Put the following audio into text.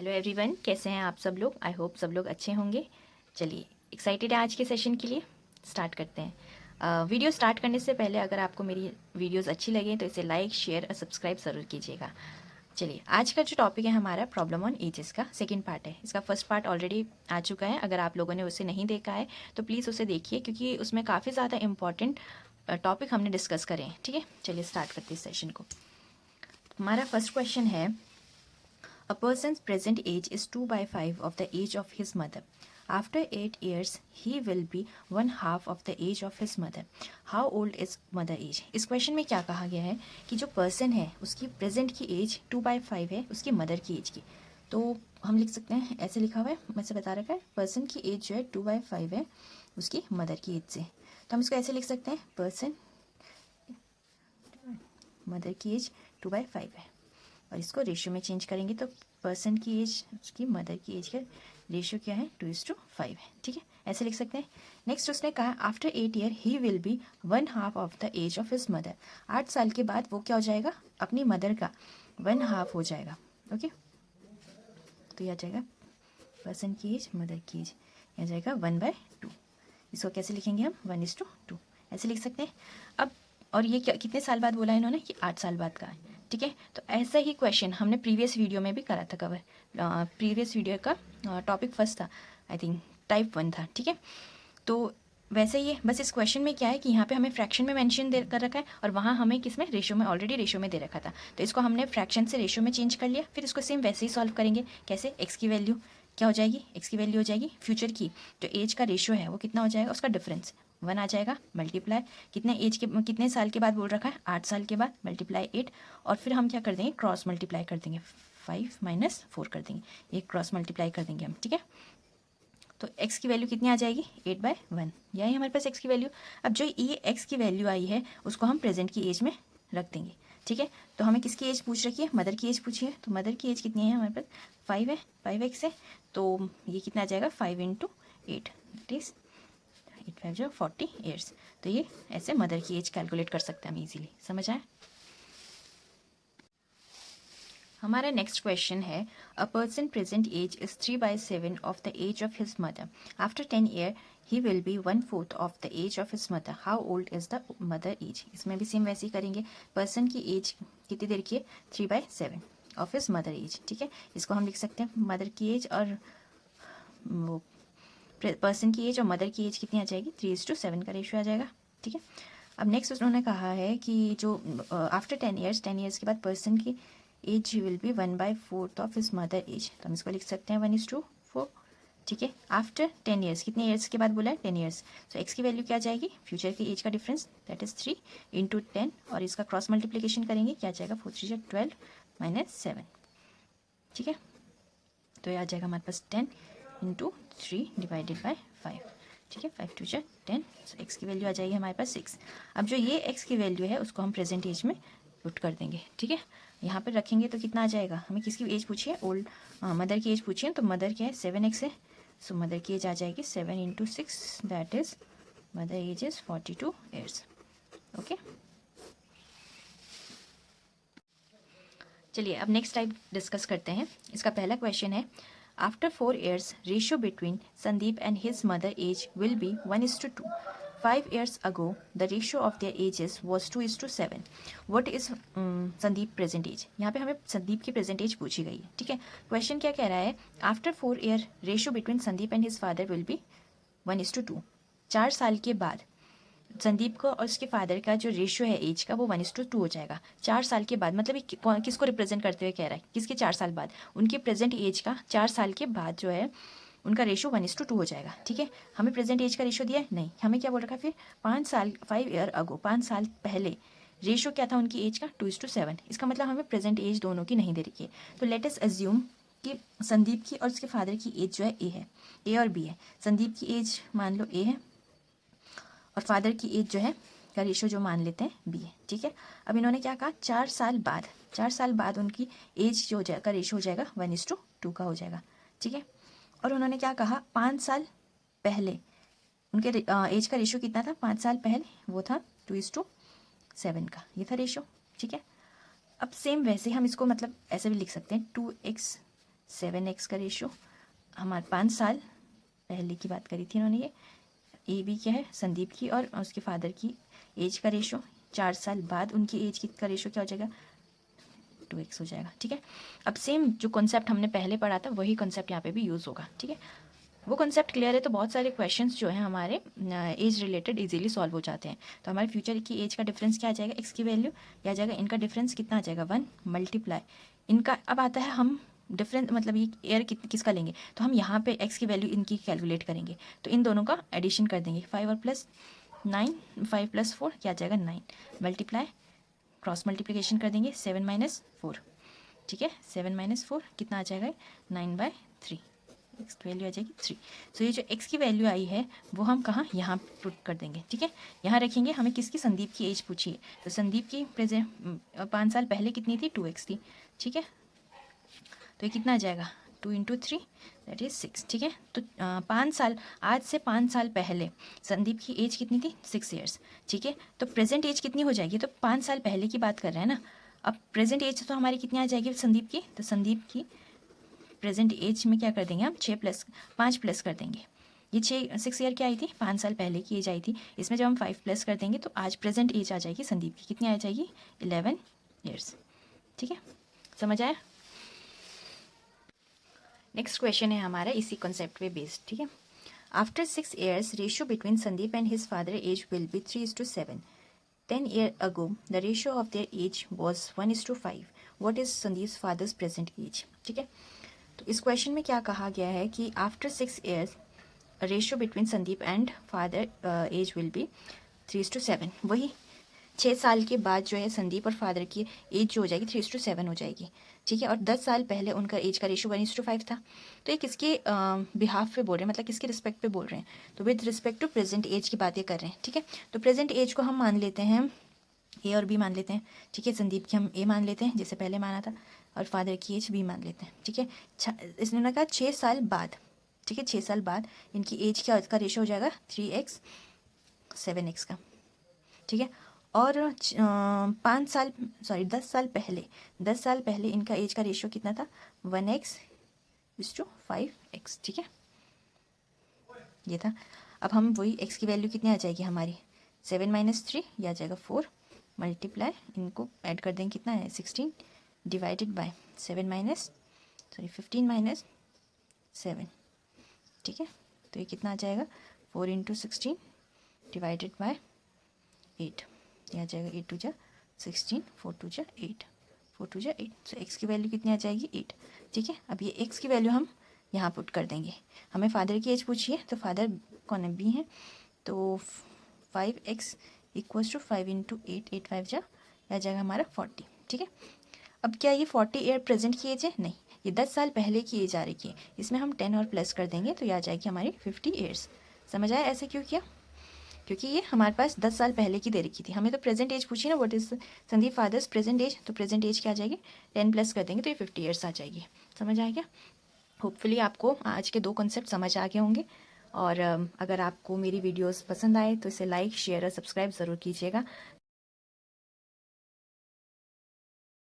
Hello everyone, कैसे हैं आप सब लोग। आई होप सब लोग अच्छे होंगे। चलिए, एक्साइटेड है आज के सेशन के लिए। स्टार्ट करते हैं। वीडियो स्टार्ट करने से पहले अगर आपको मेरी वीडियोस अच्छी लगे तो इसे लाइक, शेयर और सब्सक्राइब ज़रूर कीजिएगा। चलिए, आज का जो टॉपिक है हमारा प्रॉब्लम ऑन एजेस का सेकंड पार्ट है। इसका फर्स्ट पार्ट ऑलरेडी आ चुका है। अगर आप लोगों ने उसे नहीं देखा है तो प्लीज़ उसे देखिए, क्योंकि उसमें काफ़ी ज़्यादा इंपॉर्टेंट टॉपिक हमने डिस्कस करे हैं। ठीक है, चलिए स्टार्ट करते हैं इस सेशन को। हमारा फर्स्ट क्वेश्चन है, A person's present age is 2 by 5 of the age of his mother. After 8 years, he will be one half of the age of his mother. How old is mother age? इस question में क्या कहा गया है कि जो person है उसकी प्रेजेंट की एज 2 by 5 है उसकी मदर की एज की। तो हम लिख सकते हैं, ऐसे लिखा हुआ है, मैं से बता रखा है, पर्सन की एज जो है 2 by 5 है उसकी मदर की एज से। तो हम इसको ऐसे लिख सकते हैं, पर्सन मदर की एज 2 by 5 है और इसको रेशियो में चेंज करेंगे तो पर्सन की एज उसकी मदर की एज का रेशियो क्या है, 2:5 है। ठीक है, ऐसे लिख सकते हैं। नेक्स्ट उसने कहा, after 8 year he will be one half of the age of his mother. 8 साल के बाद वो क्या हो जाएगा, अपनी मदर का वन हाफ हो जाएगा। ओके, तो यह आ जाएगा पर्सन की एज मदर की एज, यह जाएगा 1/2। इसको कैसे लिखेंगे हम, 1:2 ऐसे लिख सकते हैं। अब और ये क्या, कितने साल बाद बोला इन्होंने कि 8 साल बाद का है। ठीक है, तो ऐसा ही क्वेश्चन हमने प्रीवियस वीडियो में भी करा था कवर। प्रीवियस वीडियो का टॉपिक फर्स्ट था, आई थिंक टाइप 1 था। ठीक है, तो वैसे ही है, बस इस क्वेश्चन में क्या है कि यहाँ पे हमें फ्रैक्शन में मेंशन दे कर रखा है और वहाँ हमें किसमें, रेशियो में, ऑलरेडी रेशियो में दे रखा था। तो इसको हमने फ्रैक्शन से रेशियो में चेंज कर लिया। फिर इसको सेम वैसे ही सॉल्व करेंगे। कैसे, एक्स की वैल्यू क्या हो जाएगी, एक्स की वैल्यू हो जाएगी फ्यूचर की जो एज का रेशियो है वो कितना हो जाएगा, उसका डिफरेंस 1 आ जाएगा, मल्टीप्लाई कितने एज के, कितने साल के बाद बोल रखा है, 8 साल के बाद, मल्टीप्लाई 8। और फिर हम क्या कर देंगे, क्रॉस मल्टीप्लाई कर देंगे, 5 - 4 कर देंगे, ये क्रॉस मल्टीप्लाई कर देंगे हम। ठीक है, तो x की वैल्यू कितनी आ जाएगी, 8/1। यही हमारे पास x की वैल्यू। अब जो ये x की वैल्यू आई है उसको हम प्रेजेंट की एज में रख देंगे। ठीक है, तो हमें किसकी एज पूछ रखी है, मदर की एज पूछी है। तो मदर की एज कितनी है हमारे पास, 5 है, 5x है। तो ये कितना आ जाएगा, 5 × 8, दैट इज 8 5 जो 40 ईयर्स। तो ये ऐसे मदर की एज कैलकुलेट कर सकते हैं हम इजीली। समझ आए। हमारा नेक्स्ट क्वेश्चन है, a person present age is 3/7 of the age of his mother. After 10 year he will be 1/4 of the age of his mother. How old is the mother age. इसमें भी same वैसे ही करेंगे। Person की as कितनी देर की है, 3/7 of his mother as. ठीक है, इसको हम लिख सकते हैं मदर की एज और वो पर्सन की एज और मदर की एज कितनी आ जाएगी, 3:7 का रेशियो आ जाएगा। ठीक है, अब नेक्स्ट उन्होंने कहा है कि जो आफ्टर 10 ईयर्स, 10 ईयर्स के बाद पर्सन की age will be 1/4 of his mother age. तो हम इसको लिख सकते हैं 1:4। ठीक है, आफ्टर 10 ईयर्स, कितने ईयर्स के बाद बोला है, 10 ईयर्स। तो एक्स की वैल्यू क्या आ जाएगी, फ्यूचर की एज का डिफरेंस, दैट इज 3 × 10 और इसका क्रॉस मल्टीप्लीकेशन करेंगे, क्या आ जाएगा, 4 3 12 - 7। ठीक है, तो ये आ जाएगा हमारे पास 10 × 3 / 5। ठीक है, 5 2 10। सो एक्स की वैल्यू आ जाएगी हमारे पास 6। अब जो ये एक्स की वैल्यू है उसको हम प्रेजेंट एज में पुट कर देंगे। ठीक है, यहाँ पर रखेंगे तो कितना आ जाएगा, हमें किसकी एज पूछी है, ओल्ड मदर की एज पूछी है। तो मदर क्या है, 7x है। सो मदर की एज आ जाएगी 7 × 6, that is mother age is 42 years. Okay, चलिए अब नेक्स्ट टाइप डिस्कस करते हैं। इसका पहला क्वेश्चन है, after 4 years ratio between Sandeep and his mother age will be 1:2। 5 years ago the ratio of their ages was 2:7. what is Sandeep present age. यहाँ पे हमें संदीप की प्रेजेंट एज पूछी गई है। ठीक है, क्वेश्चन क्या कह रहा है, after 4 year ratio between Sandeep and his father will be 1:2। 4 साल के बाद संदीप को और उसके फादर का जो रेशियो है एज का वो 1:2 हो जाएगा 4 साल के बाद। मतलब ये किसको रिप्रेजेंट करते हुए कह रहा है, किसके 4 साल बाद, उनके प्रेजेंट एज का 4 साल के बाद जो है उनका रेशियो 1:2 हो जाएगा। ठीक है, हमें प्रेजेंट एज का रेशियो दिया है नहीं, हमें क्या बोल रखा है फिर, 5 ईयर अगो, 5 साल पहले रेशियो क्या था उनकी एज का, 2:7। इसका मतलब हमें प्रेजेंट एज दोनों की नहीं दे रखी है। तो लेट अस अज्यूम कि संदीप की और उसके फादर की एज जो है ए है, ए और बी है। संदीप की एज मान लो ए है और फादर की एज जो है का रेशियो जो मान लेते हैं बी है। ठीक है, अब इन्होंने क्या कहा, 4 साल बाद, 4 साल बाद उनकी एज जो हो जाएगा, रेशियो हो जाएगा 1:2 का हो जाएगा। ठीक है, और उन्होंने क्या कहा, 5 साल पहले उनके एज का रेशियो कितना था, 5 साल पहले वो था 2:7 का, ये था रेशियो। ठीक है, अब सेम वैसे हम इसको मतलब ऐसे भी लिख सकते हैं, 2x 7x का रेशियो, हमारे 5 साल पहले की बात करी थी इन्होंने। ये भी क्या है, संदीप की और उसके फादर की एज का रेशियो, 4 साल बाद उनकी एज की का रेशियो क्या हो जाएगा, 2x हो जाएगा। ठीक है, अब सेम जो कॉन्सेप्ट हमने पहले पढ़ा था वही कॉन्सेप्ट यहाँ पे भी यूज़ होगा। ठीक है, वो कॉन्सेप्ट क्लियर है तो बहुत सारे क्वेश्चंस जो हैं हमारे एज रिलेटेड इजीली सॉल्व हो जाते हैं। तो हमारे फ्यूचर की एज का डिफरेंस क्या आ जाएगा, एक्स की वैल्यू, या आ जाएगा इनका डिफरेंस कितना आ जाएगा, 1 मल्टीप्लाई इनका। अब आता है हम डिफरेंस मतलब ये एयर किसका लेंगे, तो हम यहाँ पे एक्स की वैल्यू इनकी कैलकुलेट करेंगे, तो इन दोनों का एडिशन कर देंगे, 5 और प्लस 9, 5 प्लस 4 क्या आ जाएगा 9, मल्टीप्लाई क्रॉस मल्टीप्लिकेशन कर देंगे 7 माइनस 4। ठीक है, 7 माइनस 4 कितना आ जाएगा, 9/3, एक्स की वैल्यू आ जाएगी 3। सो ये जो एक्स की वैल्यू आई है वो हम कहाँ, यहाँ पुट कर देंगे। ठीक है, यहाँ रखेंगे। हमें किसकी, संदीप की एज पूछी है, तो संदीप की प्रेजेंट 5 साल पहले कितनी थी, 2x थी। ठीक है, तो ये कितना आ जाएगा, 2 × 3 दैट इज़ 6। ठीक है, तो 5 साल, आज से 5 साल पहले संदीप की एज कितनी थी, 6 ईयर्स। ठीक है, तो प्रेजेंट एज कितनी हो जाएगी, तो 5 साल पहले की बात कर रहे हैं ना। अब प्रेजेंट एज तो हमारी कितनी आ जाएगी संदीप की, तो संदीप की प्रेजेंट एज में क्या कर देंगे हम, 5 प्लस कर देंगे। ये 6 ईयर क्या आई थी, 5 साल पहले की एज आई थी, इसमें जब हम 5 प्लस कर देंगे तो आज प्रेजेंट एज आ जाएगी संदीप की, कितनी आ जाएगी, 11 ईयर्स। ठीक है, समझ आया। नेक्स्ट क्वेश्चन है हमारा इसी कॉन्सेप्ट पे बेस्ड। ठीक है, after 6 years ratio between Sandeep and his father age will be 3:7। 10 years ago, the ratio of their age was 1:5. What is Sandeep's father's present age? ठीक है, तो इस क्वेश्चन में क्या कहा गया है कि after 6 years ratio between Sandeep and father age will be 3:7। वही 6 साल के बाद जो है संदीप और फादर की एज जो हो जाएगी 3:7 हो जाएगी। ठीक है, और 10 साल पहले उनका एज का रेशियो 1:5 था। तो ये किसके बिहाफ पे बोल रहे हैं, मतलब किसके रिस्पेक्ट पे बोल रहे हैं, तो with respect to present age की बातें कर रहे हैं। ठीक है, तो प्रेजेंट एज को हम मान लेते हैं ए और बी मान लेते हैं। ठीक है, संदीप की हम ए मान लेते हैं जैसे पहले माना था, और फादर की एज बी मान लेते हैं। ठीक है, इसने कहा 6 साल बाद। ठीक है, 6 साल बाद इनकी एज क्या का रेशियो हो जाएगा 3x 7x का। ठीक है, और 5 साल 10 साल पहले, 10 साल पहले इनका एज का रेशियो कितना था, 1x:5x। ठीक है, ये था। अब हम वही x की वैल्यू कितनी आ जाएगी हमारी, 7 - 3 ये आ जाएगा 4, मल्टीप्लाई इनको ऐड कर देंगे, कितना है 16 डिवाइडेड बाय 15 - 7। ठीक है, तो ये कितना आ जाएगा 4 × 16 डिवाइडेड बाय 8, ये आ जाएगा 8 × 2 = 16, 4 × 2 = 8, 4 × 2 = 8। सो एक्स की वैल्यू कितनी आ जाएगी 8। ठीक है, अब ये एक्स की वैल्यू हम यहाँ पुट कर देंगे। हमें फादर की एज पूछी है, तो फादर कौन है, बी है, तो 5x = 5 × 8, 8 × 5 = आ जाएगा हमारा 40। ठीक है, अब क्या ये 40 ईयर प्रेजेंट की एज है, नहीं, ये 10 साल पहले की एज आ रही है, इसमें हम 10 और प्लस कर देंगे तो ये आ जाएगी हमारी 50 ईयर्स। समझ आया ऐसे क्यों किया, क्योंकि ये हमारे पास 10 साल पहले की दे रखी थी, हमें तो प्रेजेंट एज पूछी ना, what is Sandeep father's present age, तो प्रेजेंट एज क्या आ जाएगी, 10 प्लस कर देंगे तो ये 50 ईयर्स आ जाएगी। समझ आ गया, होपफुली आपको आज के 2 कॉन्सेप्ट समझ आ गए होंगे। और अगर आपको मेरी वीडियोस पसंद आए तो इसे लाइक, शेयर और सब्सक्राइब ज़रूर कीजिएगा।